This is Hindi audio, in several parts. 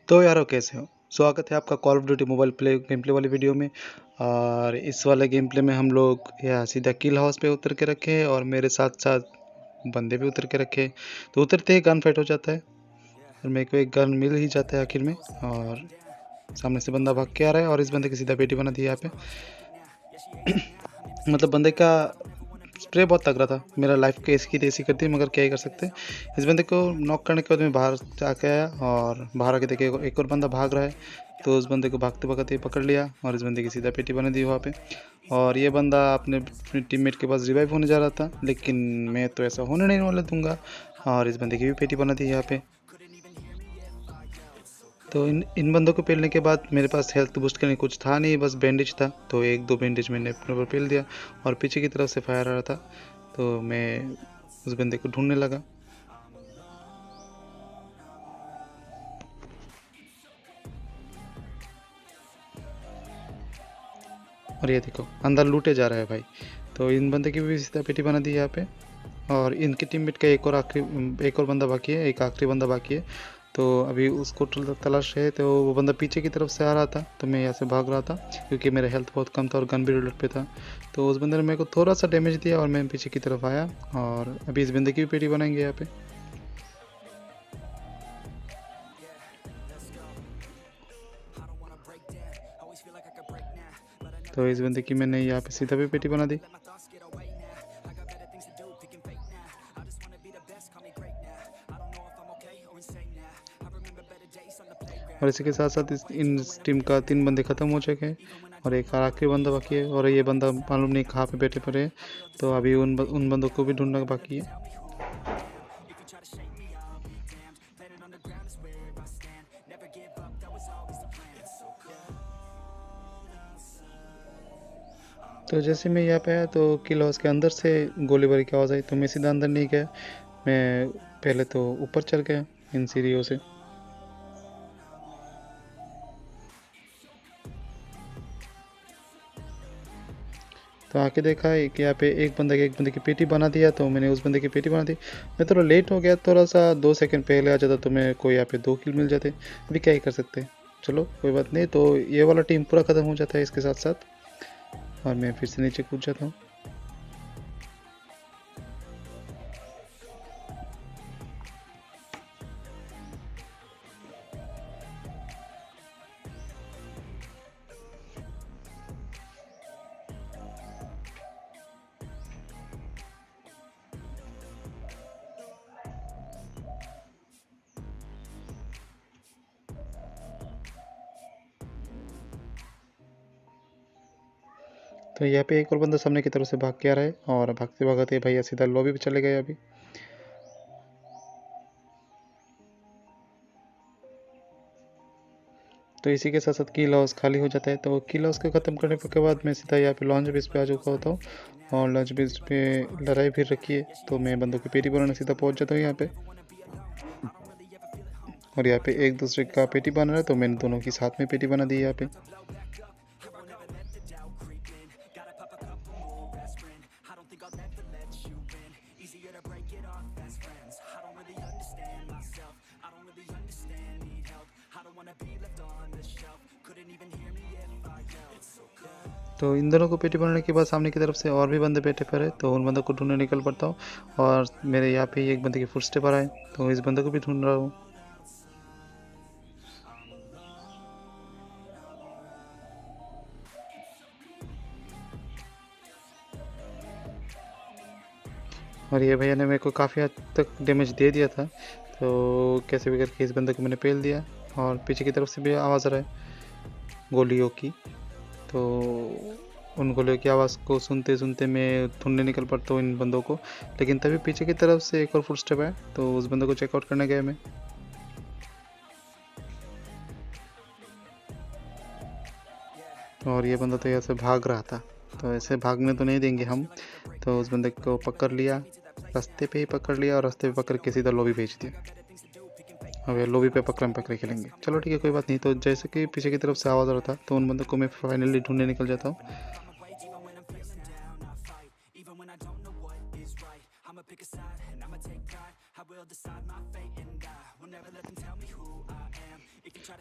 तो यारो कैसे हो। स्वागत है आपका call of duty mobile play game play वाली वीडियो में। और इस वाले गेम प्ले में हम लोग यहाँ सीधा किल हाउस पे उतर के रखे हैं और मेरे साथ साथ बंदे भी उतर के रखे हैं। तो उतरते ही गन फाइट हो जाता है और मेरे को एक गन मिल ही जाता है आखिर में। और सामने से बंदा भाग के आ रहा है और इस बंदे की सीधा पेटी बना दी यहाँ पे। मतलब बंदे का स्प्रे बहुत तगड़ा था, मेरा लाइफ को ऐसी की तैसी कर दी, मगर क्या ही कर सकते हैं। इस बंदे को नॉक करने के बाद मैं बाहर जाके आया और बाहर आके देखे एक और बंदा भाग रहा है। तो उस बंदे को भागते भागते पकड़ लिया और इस बंदे की सीधा पेटी बना दी वहाँ पे। और ये बंदा अपने टीममेट के पास रिवाइव होने जा रहा था, लेकिन मैं तो ऐसा होने नहीं वाला दूंगा और इस बंदे की भी पेटी बना दी यहाँ पे। तो इन बंदों को पेलने के बाद मेरे पास हेल्थ बूस्ट करने कुछ था नहीं, बस बैंडेज था। तो एक दो बैंडेज मैंने अपने ऊपर पेल दिया और पीछे की तरफ से फायर आ रहा था, तो मैं उस बंदे को ढूंढने लगा। और ये देखो अंदर लूटे जा रहा है भाई। तो इन बंदे की भी सीधा पेटी बना दी यहाँ पे। और इनके टीममेट का एक और बंदा बाकी है, एक आखिरी बंदा बाकी है। तो अभी उसको तलाश है। तो वो बंदा पीछे की तरफ से आ रहा था, तो मैं यहाँ से भाग रहा था क्योंकि मेरा हेल्थ बहुत कम था और गन भी रिलोड पे था। तो उस बंदे ने मेरे को थोड़ा सा डैमेज दिया और मैं पीछे की तरफ आया। और अभी इस बंदे की भी पेटी बनाएंगे यहाँ पे। तो इस बंदे की मैंने यहाँ पे सीधा भी पेटी बना दी। और इसी के साथ साथ इन टीम का 3 बंदे ख़त्म हो चुके हैं और एक आखिरी बंदा बाकी है। और ये बंदा मालूम नहीं कहाँ पे बैठे पड़े हैं, तो अभी उन बंदों को भी ढूंढना बाकी है। तो जैसे मैं यहाँ पे आया तो किल हाउस के अंदर से गोलीबारी की आवाज़ आई, तो मैं सीधा अंदर नहीं गया, मैं पहले तो ऊपर चल गया इन सीढ़ियों से। तो आके देखा है कि यहाँ पे एक बंदे की पेटी बना दिया, तो मैंने उस बंदे की पेटी बना दी। मैं थोड़ा लेट हो गया, थोड़ा सा 2 सेकंड पहले आ जाता तो मेरे को यहाँ पे 2 किल मिल जाते। अभी क्या ही कर सकते हैं, चलो कोई बात नहीं। तो ये वाला टीम पूरा ख़त्म हो जाता है इसके साथ साथ और मैं फिर से नीचे कूद जाता हूँ। तो यहाँ पे एक और बंदा सामने की तरफ से भाग के आ रहा है और भागते भागते भैया सीधा लॉबी पे चले गए अभी। तो इसी के साथ साथ किल हाउस खाली हो जाता है। तो किल हाउस को ख़त्म करने के बाद मैं सीधा यहाँ पे लॉन्च बेस पे आ चुका होता हूँ और लॉन्च बेस पे लड़ाई भी रखी है, तो मैं बंदों की पेटी बनाने सीधा पहुँच जाता हूँ यहाँ पे। और यहाँ पे एक दूसरे का पेटी बना रहा है, तो मैंने दोनों की साथ में पेटी बना दी यहाँ पे। तो इन दोनों को पेटी बनाने के बाद सामने की तरफ से और भी बंदे बैठे पड़े, तो उन बंदों को ढूंढने निकल पड़ता हूँ। और मेरे यहाँ पे एक बंदे की फुटस्टेप आ रहा है, तो इस बंदे को भी ढूंढ रहा हूँ। और ये भैया ने मेरे को काफ़ी हद तक डैमेज दे दिया था, तो कैसे भी करके इस बंदे को मैंने पेल दिया। और पीछे की तरफ से भी आवाज़ आ रहा है गोलियों की, तो उन गोलियों की आवाज़ को सुनते सुनते मैं ढूंढने निकल पड़ता हूँ इन बंदों को। लेकिन तभी पीछे की तरफ से एक और फुटस्टेप आया, तो उस बंदे को चेकआउट करने गया मैं। और ये बंदा तो यहाँ से भाग रहा था, तो ऐसे भागने तो नहीं देंगे हम। तो उस बंदे को पकड़ लिया, रास्ते पे ही पकड़ लिया और रास्ते पे पकड़ के सीधा लॉबी भेज दिया। अब ये लॉबी पे पकड़म पकड़े खेलेंगे, चलो ठीक है कोई बात नहीं। तो जैसे कि पीछे की तरफ से आवाज़ आ रहा था, तो उन बंदों को मैं फाइनली ढूंढने निकल जाता हूँ।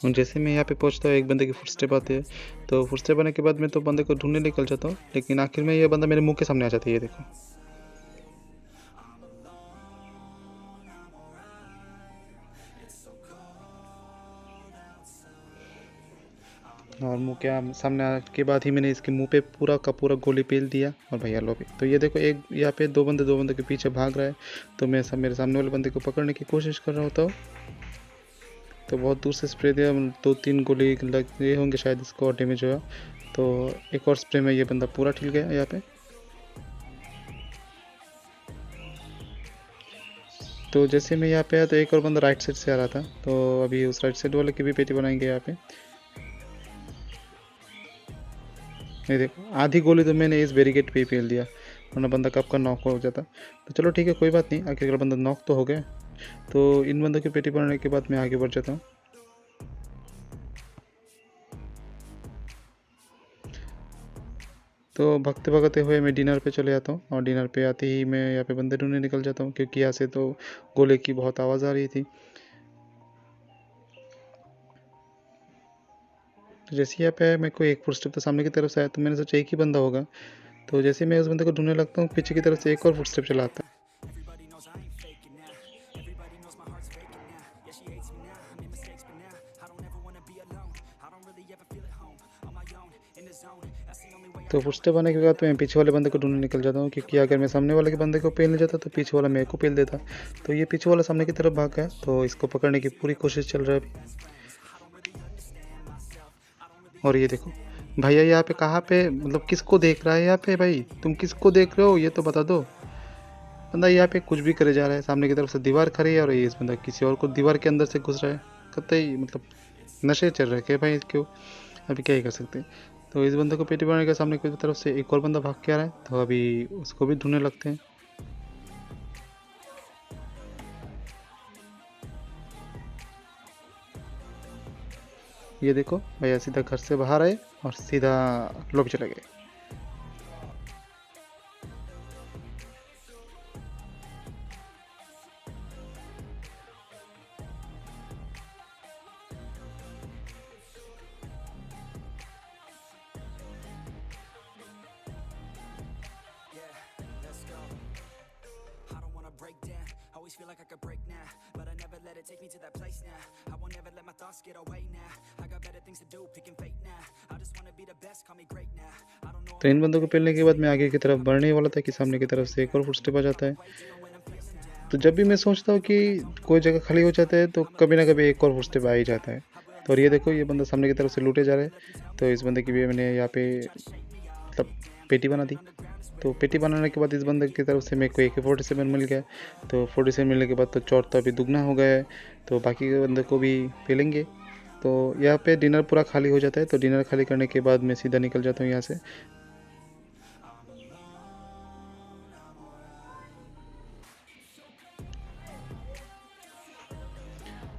और जैसे मैं यहाँ पे पहुँचता हूँ एक बंदे की फुटस्टेप आते हैं, तो फुटस्टेप आने के बाद मैं तो बंदे को ढूंढने निकल जाता हूँ, लेकिन आखिर में ये बंदा मेरे मुंह के सामने आ जाता है। ये देखो, और मुंह के सामने आने के बाद ही मैंने इसके मुंह पे पूरा का पूरा गोली पेल दिया और भैया लो भी। तो ये देखो, एक यहाँ पे दो बंदे के पीछे भाग रहा है, तो मैं मेरे सामने वाले बंदे को पकड़ने की कोशिश कर रहा होता हूँ। तो बहुत दूर से स्प्रे दिया, 2-3 गोली लग गए होंगे शायद इसको, और डैमेज हुआ। तो एक और स्प्रे में ये बंदा पूरा ठिल गया यहाँ पे। तो जैसे मैं यहाँ पे आया तो एक और बंदा राइट साइड से आ रहा था, तो अभी उस राइट साइड वाले की भी पेटी बनाएंगे यहाँ पे। ये देखो, आधी गोली तो मैंने इस बैरिकेड पे ही फेल दिया, वरना बंदा कब का नॉक हो जाता। तो चलो ठीक है, कोई बात नहीं, आखिरकार बंदा नॉक तो हो गया। तो इन बंदों की पेटी बनाने के बाद मैं आगे बढ़ जाता हूँ। तो भगते भगते हुए मैं डिनर पे चले जाता हूँ, और डिनर पे आते ही मैं यहाँ पे बंदे ढूंढने निकल जाता हूँ, क्योंकि यहाँ से तो गोले की बहुत आवाज़ आ रही थी। तो जैसे यहाँ पे मेरे को एक फुटस्टेप तो सामने की तरफ से आया, तो मैंने सोचा एक ही बंदा होगा। तो जैसे मैं उस बंदे को ढूंढने लगता हूँ, पीछे की तरफ से एक और फुटस्टेप चला आता है। तो फुटस्टेप आने के बाद मैं पीछे वाले बंदे को ढूंढने निकल जाता हूँ, क्योंकि अगर मैं सामने वाले के बंदे को पेल नहीं जाता तो पीछे वाला मेरे को पेल देता। तो ये पीछे वाला सामने की तरफ भाग गया, तो इसको पकड़ने की पूरी कोशिश चल रहा है अभी। और ये देखो भैया, यहाँ पे कहाँ पे, मतलब किसको देख रहा है यहाँ पे? भाई तुम किसको देख रहे हो, ये तो बता दो। बंदा यहाँ पे कुछ भी करे जा रहा है, सामने की तरफ से दीवार खड़ी है और ये इस बंदा किसी और को दीवार के अंदर से घुस रहा है। कतई मतलब नशे चल रहे हैं भाई, क्यों, अभी क्या ही कर सकते हैं। तो इस बंदे को पेटी बनाने के सामने की तरफ से एक और बंदा भाग के आ रहा है, तो अभी उसको भी ढूंढने लगते हैं। ये देखो भैया सीधा घर से बाहर आए और सीधा लॉबी चले गए। Always feel like I could break now, but I never let it take me to that place now. I won't ever let my thoughts get away now. I got better things to do, picking fate now. I just wanna be the best, call me great now. I don't know. तो इन बंदों को पेलने के बाद मैं आगे की तरफ बढ़ने वाला था कि सामने की तरफ से एक और फुटस्टेप आ जाता है। तो जब भी मैं सोचता हूँ कि कोई जगह खाली हो जाता है, तो कभी ना कभी एक और फुटस्टेप आ ही जाता है। तो और ये देखो, ये बंदा सामने की तरफ से लूटे जा रहा है, तो इस बंदे की भी मैंने यहाँ पे मतलब पेटी बना दी। तो पेटी बनाने के बाद इस बंदे की तरफ से मेरे को AK-47 मिल गया। तो 47 मिलने के बाद तो चौथ तो अभी दुगना हो गया है, तो बाकी के बंदे को भी पेलेंगे। तो यहाँ पे डिनर पूरा खाली हो जाता है, तो डिनर खाली करने के बाद मैं सीधा निकल जाता हूँ यहाँ से।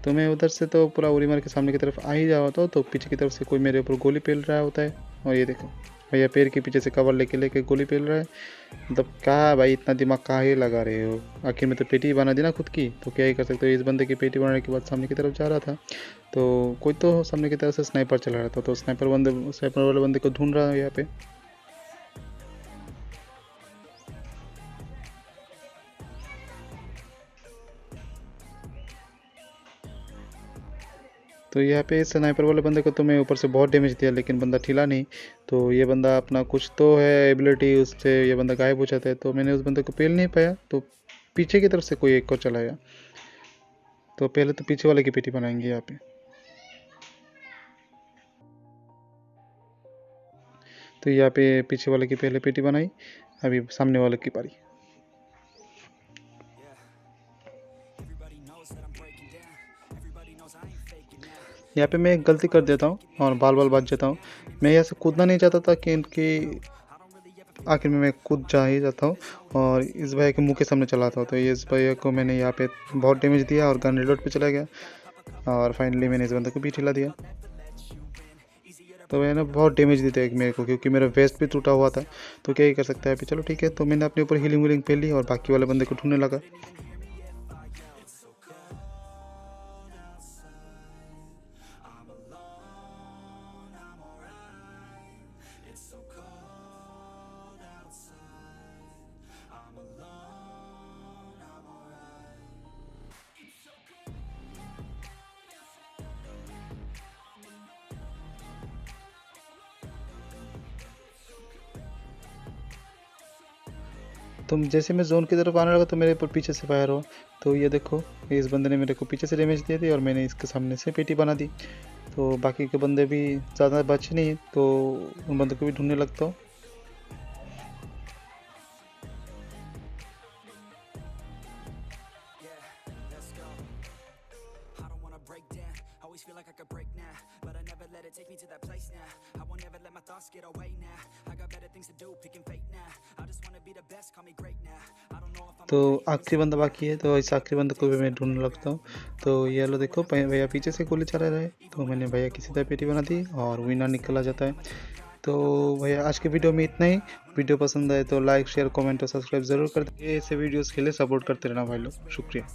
तो मैं उधर से तो पूरा उरी मार के सामने की तरफ आ ही जा रहा था, तो पीछे की तरफ से कोई मेरे ऊपर गोली पेल रहा होता है। और ये देखो भैया पैर के पीछे से कवर लेके लेके गोली पेल रहा है। मतलब क्या भाई, इतना दिमाग काहे लगा रहे हो? आखिर में तो पेटी बना दी ना खुद की, तो क्या ही कर सकते हो। इस बंदे की पेटी बनाने के बाद सामने की तरफ जा रहा था, तो कोई तो सामने की तरफ से स्नाइपर चला रहा था, तो स्नाइपर वाले बंदे को ढूंढ रहा है यहाँ पे। तो यहाँ पे स्नाइपर वाले बंदे को तो मैं ऊपर से बहुत डैमेज दिया, लेकिन बंदा ठिला नहीं। तो ये बंदा अपना कुछ तो है एबिलिटी, उससे ये बंदा गायब हो जाता है, तो मैंने उस बंदे को पेल नहीं पाया। तो पीछे की तरफ से कोई एक और चलाया, तो पहले तो पीछे वाले की पेटी बनाएंगे यहाँ पे। तो यहाँ पे पीछे वाले की पहले पेटी बनाई, अभी सामने वाले की पारी। यहाँ पे मैं एक गलती कर देता हूँ और बाल बाल बच जाता हूँ। मैं यहाँ से कूदना नहीं चाहता था कि इनकी, आखिर में मैं कूद जा ही जाता हूँ और इस भैया के मुंह के सामने चलाता हूँ। तो इस भैया को मैंने यहाँ पे बहुत डैमेज दिया और गन रिलोड पे चला गया, और फाइनली मैंने इस बंदे को भी ठिला दिया। तो मैंने बहुत डैमेज दी थी मेरे को, क्योंकि मेरा वेस्ट भी टूटा हुआ था, तो क्या ही कर सकता है अभी। चलो ठीक है, तो मैंने अपने ऊपर हीलिंग वीलिंग पे ली और बाकी वाले बंदे को ढूंढने लगा। तो जैसे मैं जोन की तरफ आने लगा तो मेरे ऊपर पीछे से फायर हुआ। तो ये देखो इस बंदे ने मेरे को पीछे से डैमेज दिया थी और मैंने इसके सामने से पेटी बना दी। तो बाकी के बंदे भी ज़्यादा बचे नहीं, तो उन बंदों को भी ढूंढने लगता हूँ। तो आखिरी बंदा बाकी है, तो इस आखिरी बंदे को भी मैं ढूंढने लगता हूँ। तो ये लो देखो भैया पीछे से गोली चला रहा है, तो मैंने भैया की सीधा पेटी बना दी और विनर निकला जाता है। तो भैया आज के वीडियो में इतना ही। वीडियो पसंद आए तो लाइक शेयर कमेंट और सब्सक्राइब ज़रूर कर दें। ऐसे वीडियोस के लिए सपोर्ट करते रहना भाई लोग, शुक्रिया।